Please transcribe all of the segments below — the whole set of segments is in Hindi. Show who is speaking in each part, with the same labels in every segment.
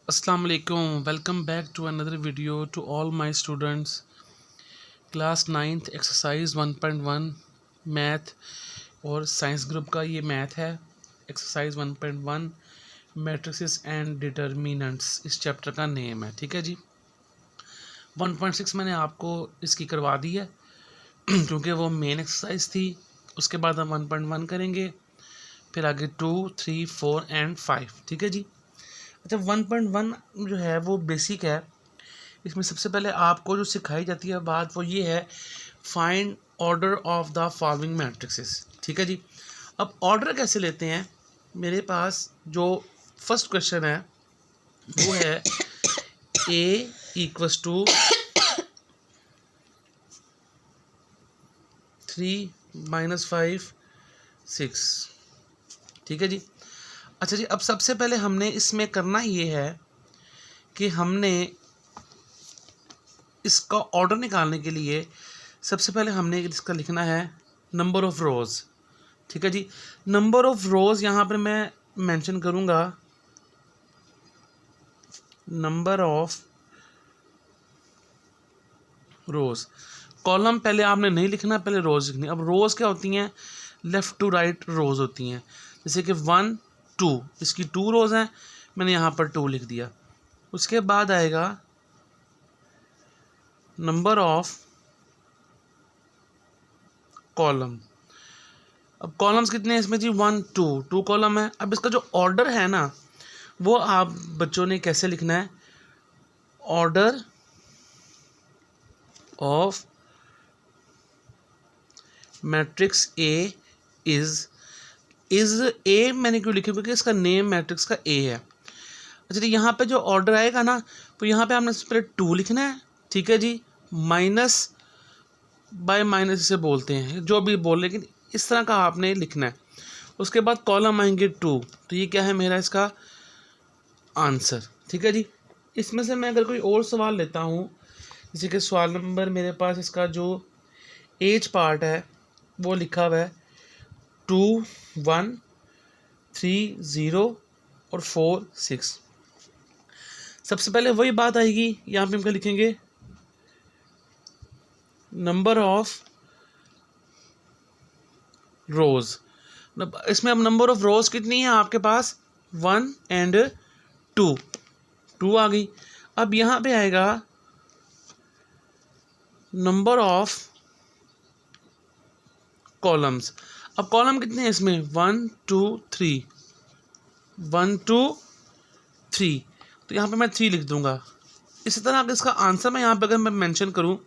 Speaker 1: Assalamu alaikum. Welcome back to another video to all my students. Class 9th exercise 1.1 math और साइंस ग्रुप का ये मैथ है। एक्सरसाइज 1.1 मैट्रिसेस एंड डिटर्मिनेंट्स इस चैप्टर का नेम है। ठीक है जी। 1.6 मैंने आपको इसकी करवा दी है क्योंकि वो मेन एक्सरसाइज थी। उसके बाद हम 1.1 करेंगे, फिर आगे 2, 3, 4 एंड 5। ठीक है जी। अच्छा, 1.1 जो है वो बेसिक है। इसमें सबसे पहले आपको जो सिखाई जाती है बात वो ये है, find order of the following matrixes. ठीक है जी। अब ऑर्डर कैसे लेते हैं, मेरे पास जो फर्स्ट क्वेश्चन है वो है A इक्वस टू 3 - 5 6। ठीक है जी। अच्छा जी, अब सबसे पहले हमने इसमें करना ये है कि हमने इसका ऑर्डर निकालने के लिए सबसे पहले हमने इसका लिखना है नंबर ऑफ़ रोज़। ठीक है जी। नंबर ऑफ़ रोज़ यहाँ पर मैं मेंशन करूँगा नंबर ऑफ़ रोज़। कॉलम पहले आपने नहीं लिखना, पहले रोज़ लिखनी। अब रोज़ क्या होती हैं, लेफ़्ट टू राइट रोज़ होती हैं। जैसे कि 1, 2, इसकी 2 रोज़ हैं, मैंने यहाँ पर 2 लिख दिया। उसके बाद आएगा नंबर ऑफ़ कॉलम। अब कॉलम्स कितने हैं इसमें जी, 1, 2 कॉलम है। अब इसका जो ऑर्डर है ना, वो आप बच्चों ने कैसे लिखना है, order of matrix A is a मैंने क्यों लिखा, क्योंकि इसका नेम मैट्रिक्स का ए है। अच्छा जी, यहाँ पे जो ऑर्डर आएगा ना, तो यहाँ पे आपने सबसे पहले 2 लिखना है। ठीक है जी। माइनस बाय माइनस इसे बोलते हैं, जो भी बोल, लेकिन इस तरह का आपने लिखना है। उसके बाद कॉलम आएंगे 2, तो ये क्या है मेरा इसका आंसर। ठीक है जी। इसमें से मैं अगर कोई और सवाल लेता हूँ, जैसे कि सवाल नंबर मेरे पास इसका जो एज पार्ट है वो लिखा हुआ है 2, 1, 3, 0 और 4, 6। सबसे पहले वही बात आएगी, यहाँ पे हम क्या लिखेंगे, नंबर ऑफ रोज़। इसमें अब नंबर ऑफ रोज़ कितनी है आपके पास, 1 एंड 2 आ गई। अब यहाँ पे आएगा नंबर ऑफ कॉलम्स। अब कॉलम कितने हैं इसमें, 1, 2, 3, 1, 2, 3, तो यहाँ पे मैं 3 लिख दूंगा। इसी तरह अगर इसका आंसर मैं यहाँ पे अगर मैं मेंशन करूँ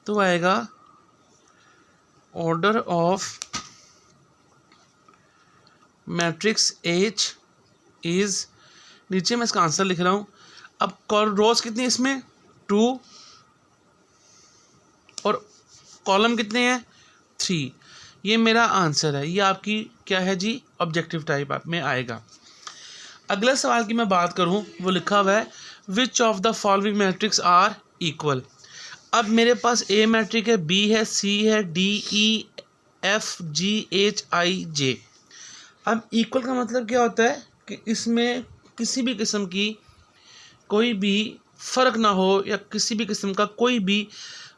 Speaker 1: तो आएगा order of matrix H is, नीचे मैं इसका आंसर लिख रहा हूँ। अब रोज़ कितनी है इसमें, 2 और कॉलम कितने हैं, 3। ये मेरा आंसर है। ये आपकी क्या है जी, ऑब्जेक्टिव टाइप में आएगा। अगले सवाल की मैं बात करूं, वो लिखा हुआ है which of the following matrix are equal. अब मेरे पास ए मैट्रिक है, बी है, सी है, डी, ई, एफ, जी, एच, आई, जे। अब इक्वल का मतलब क्या होता है कि इसमें किसी भी किस्म की कोई भी फ़र्क ना हो, या किसी भी किस्म का कोई भी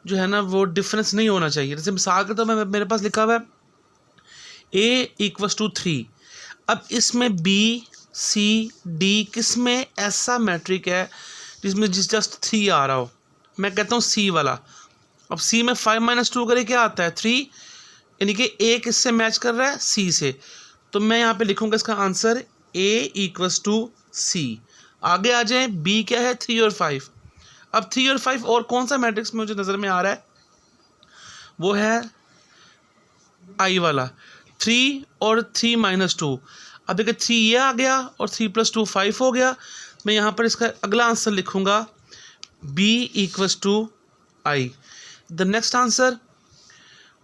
Speaker 1: जो है ना वो डिफरेंस नहीं होना चाहिए। जैसे मिसाल के तौर पर मेरे पास लिखा हुआ है ए इक्वस टू 3। अब इसमें बी, सी, डी किस में ऐसा मैट्रिक है जिसमें जस्ट 3 आ रहा हो, मैं कहता हूँ सी वाला। अब सी में 5 - 2 करे क्या आता है, 3, यानी कि ए किससे मैच कर रहा है, सी से। तो मैं यहाँ पे लिखूँगा इसका आंसर ए इक्वस टू सी। आगे आ जाए, बी क्या है, 3 और 5। अब 3 और 5 और कौन सा मैट्रिक्स मुझे नज़र में आ रहा है, वो है आई वाला, 3 और 3 - 2। अब देखिए 3 ये आ गया और 3 + 2 5 हो गया। मैं यहाँ पर इसका अगला आंसर लिखूँगा b equals to I. The next answer,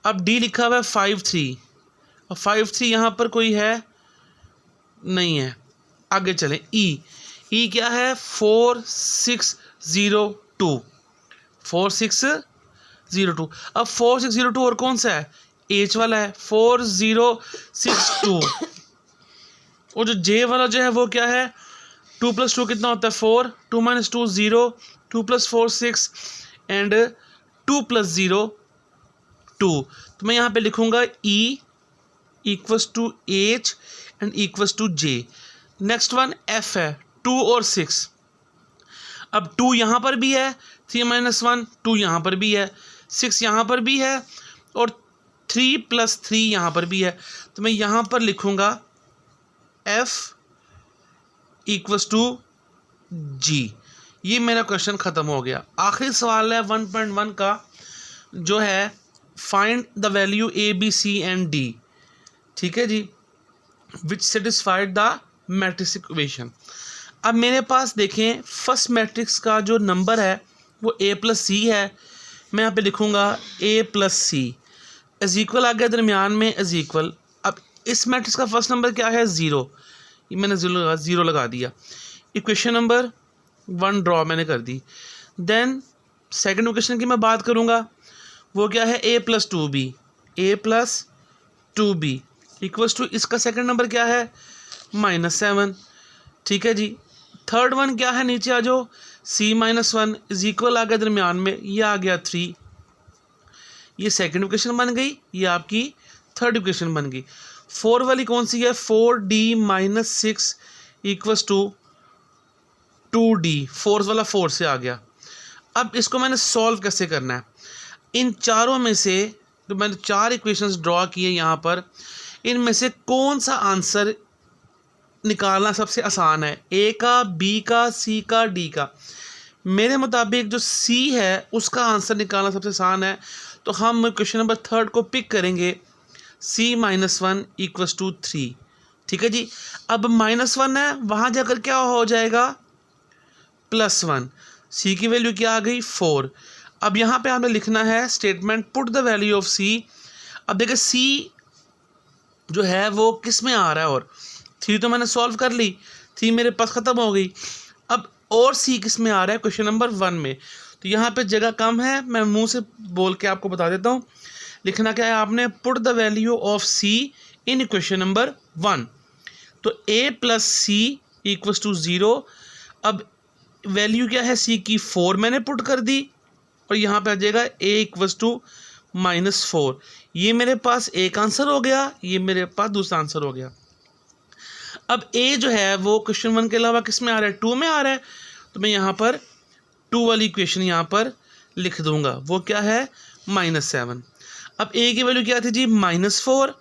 Speaker 1: अब d लिखा हुआ है 5, 3। और 5, 3 यहाँ पर कोई है नहीं है। आगे चलें, ई क्या है, 4, 6, 0, 2, 4, 6, 0, 2। अब 4, 6, 0, 2 और कौन सा है, एच वाला है, 4, 0, 6, 2। और जो जे वाला जो है वो क्या है, 2 + 2 कितना होता है 4, 2 - 2 0, 2 + 4 6 एंड 2 + 0 2। तो मैं यहाँ पे लिखूँगा E = H and = J। Next one F है 2 और 6। अब 2 यहाँ पर भी है, 3 - 1 2 यहाँ पर भी है, 6 यहाँ पर भी है और 3 + 3 यहाँ पर भी है। तो मैं यहाँ पर लिखूँगा F = G। ये मेरा क्वेश्चन ख़त्म हो गया। आखिरी सवाल है 1.1 का, जो है find the value A, B, C and D। ठीक है जी, विच सेटिस्फाइड द मैट्रिक्स इक्वेशन। अब मेरे पास देखें फर्स्ट मैट्रिक्स का जो नंबर है वो A + C है। मैं यहाँ पे लिखूँगा A + C इज इक्वल, आ गया दरमियान में इज इक्वल। अब इस मैट्रिक्स का फर्स्ट नंबर क्या है 0, ये मैंने ज़ीरो लगा दिया। इक्वेशन नंबर 1 ड्रॉ मैंने कर दी। देन सेकंड इक्वेशन की मैं बात करूँगा, वो क्या है A + 2B, A + 2B = इसका सेकंड नंबर क्या है -7। ठीक है जी। थर्ड वन क्या है, नीचे आ जाओ, C - 1 इज इक्वल, आ गया दरमियान में, ये आ गया 3। ये सेकंड इक्वेशन बन गई, ये आपकी थर्ड इक्वेशन बन गई। 4 वाली कौन सी है 4D - 6 = 2D। 4 वाला 4 से आ गया। अब इसको मैंने सॉल्व कैसे करना है, इन चारों में से जो मैंने 4 इक्वेशंस ड्रॉ किए यहाँ पर, इनमें से कौन सा आंसर निकालना सबसे आसान है, A का, B का, C का, D का। मेरे मुताबिक जो C है उसका आंसर निकालना सबसे आसान है, तो हम क्वेश्चन नंबर 3 को पिक करेंगे, C - 1 = 3। ठीक है जी। अब -1 है, वहाँ जाकर क्या हो जाएगा +1। C की वैल्यू क्या आ गई 4। अब यहाँ पे हमें लिखना है statement put the value of C। अब देखिए C जो है वो किस में आ रहा है, और 3 तो मैंने सॉल्व कर ली, 3 मेरे पास ख़त्म हो गई। अब और C किस में आ रहा है क्वेश्चन नंबर 1 में, तो यहाँ पे जगह कम है, मैं मुंह से बोल के आपको बता देता हूँ। लिखना क्या है आपने, put the value of C in equation number 1। तो A + C = 0। अब वैल्यू क्या है C की 4 मैंने पुट कर दी, और यहाँ पे आ जाएगा A = -4। ये मेरे पास एक आंसर हो गया, ये मेरे पास दूसरा आंसर हो गया। अब A जो है वो क्वेश्चन 1 के अलावा किस में आ रहा है 2 में आ रहा है, तो मैं यहाँ पर 2 वाली इक्वेशन यहाँ पर लिख दूंगा, वो क्या है -7। अब A की वैल्यू क्या थी जी -4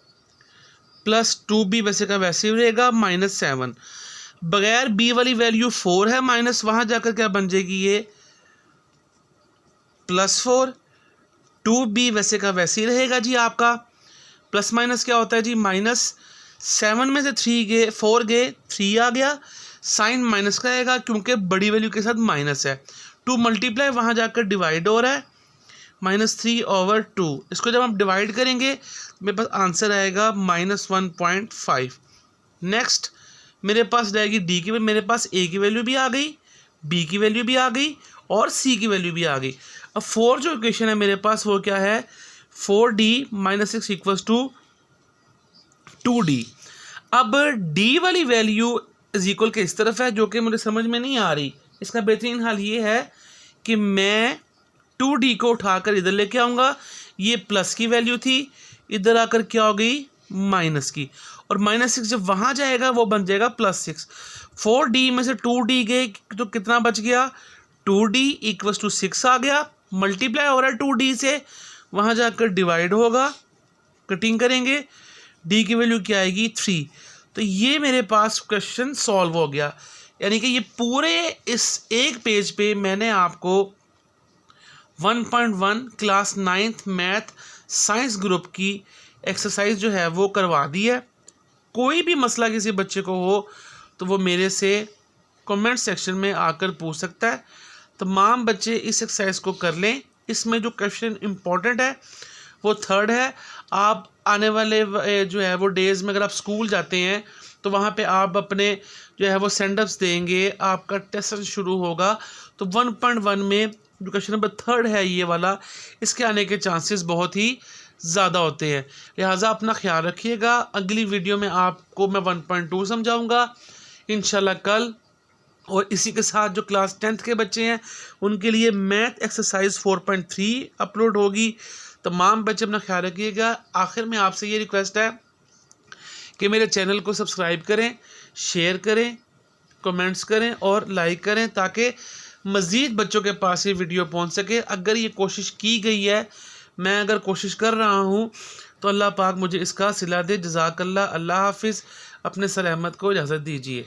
Speaker 1: + 2B वैसे का वैसे ही रहेगा -7। बगैर B वाली वैल्यू 4 है माइनस, वहाँ जाकर क्या बन जाएगी ये +4। 2B वैसे का वैसे ही रहेगा जी आपका। प्लस माइनस क्या होता है जी -7 में से 4 गए 3 आ गया, साइन माइनस का आएगा क्योंकि बड़ी वैल्यू के साथ माइनस है। 2 मल्टीप्लाई वहाँ जाकर डिवाइड हो रहा है, -3/2। इसको जब हम डिवाइड करेंगे मेरे पास आंसर आएगा -1.5। नेक्स्ट मेरे पास रहेगी D की, मेरे पास A की वैल्यू भी आ गई, B की वैल्यू भी आ गई और C की वैल्यू भी आ गई। अब 4 जो इक्वेशन है मेरे पास वो क्या है 4D - 6 = 2D। अब D वाली वैल्यू इज इक्वल के इस तरफ है, जो कि मुझे समझ में नहीं आ रही। इसका बेहतरीन हाल ये है कि मैं 2D को उठाकर इधर लेके आऊँगा, ये प्लस की वैल्यू थी, इधर आकर क्या हो गई माइनस की, और -6 जब वहाँ जाएगा वो बन जाएगा +6। 4D में से 2D गए तो कितना बच गया 2D = 6 आ गया, मल्टीप्लाई हो रहा है 2D से, वहाँ जाकर डिवाइड होगा, कटिंग करेंगे, D की वैल्यू क्या आएगी 3। तो ये मेरे पास क्वेश्चन सॉल्व हो गया। यानी कि ये पूरे इस एक पेज पे मैंने आपको 1.1 class 9th math science group की एक्सरसाइज जो है वो करवा दी है। कोई भी मसला किसी बच्चे को हो तो वो मेरे से कमेंट सेक्शन में आकर पूछ सकता है। तमाम बच्चे इस एक्सरसाइज को कर लें। इसमें जो क्वेश्चन इम्पोर्टेंट है वो 3rd है। आप आने वाले जो है वो डेज़ में अगर आप स्कूल जाते हैं तो वहाँ पे आप अपने जो है वो सेंडअप्स देंगे, आपका टेस्ट शुरू होगा, तो 1.1 में जो क्वेश्चन नंबर 3rd है ये वाला, इसके आने के चांसेस बहुत ही ज़्यादा होते हैं। लिहाजा अपना ख्याल रखिएगा। अगली वीडियो में आपको मैं 1.2 समझाऊँगा इंशाल्लाह कल। और इसी के साथ जो क्लास 10th के बच्चे हैं उनके लिए मैथ एक्सरसाइज 4.3 अपलोड होगी। तमाम बच्चे अपना ख्याल रखिएगा। आखिर में आपसे ये रिक्वेस्ट है कि मेरे चैनल को सब्सक्राइब करें, शेयर करें, कमेंट्स करें और लाइक करें ताकि मज़ीद बच्चों के पास ये वीडियो पहुंच सके। अगर ये कोशिश की गई है, मैं अगर कोशिश कर रहा हूं, तो अल्लाह पाक मुझे इसका सिला दे। जज़ाकल्लाह। अल्लाह हाफिज़। अपने सलामत को इजाज़त दीजिए।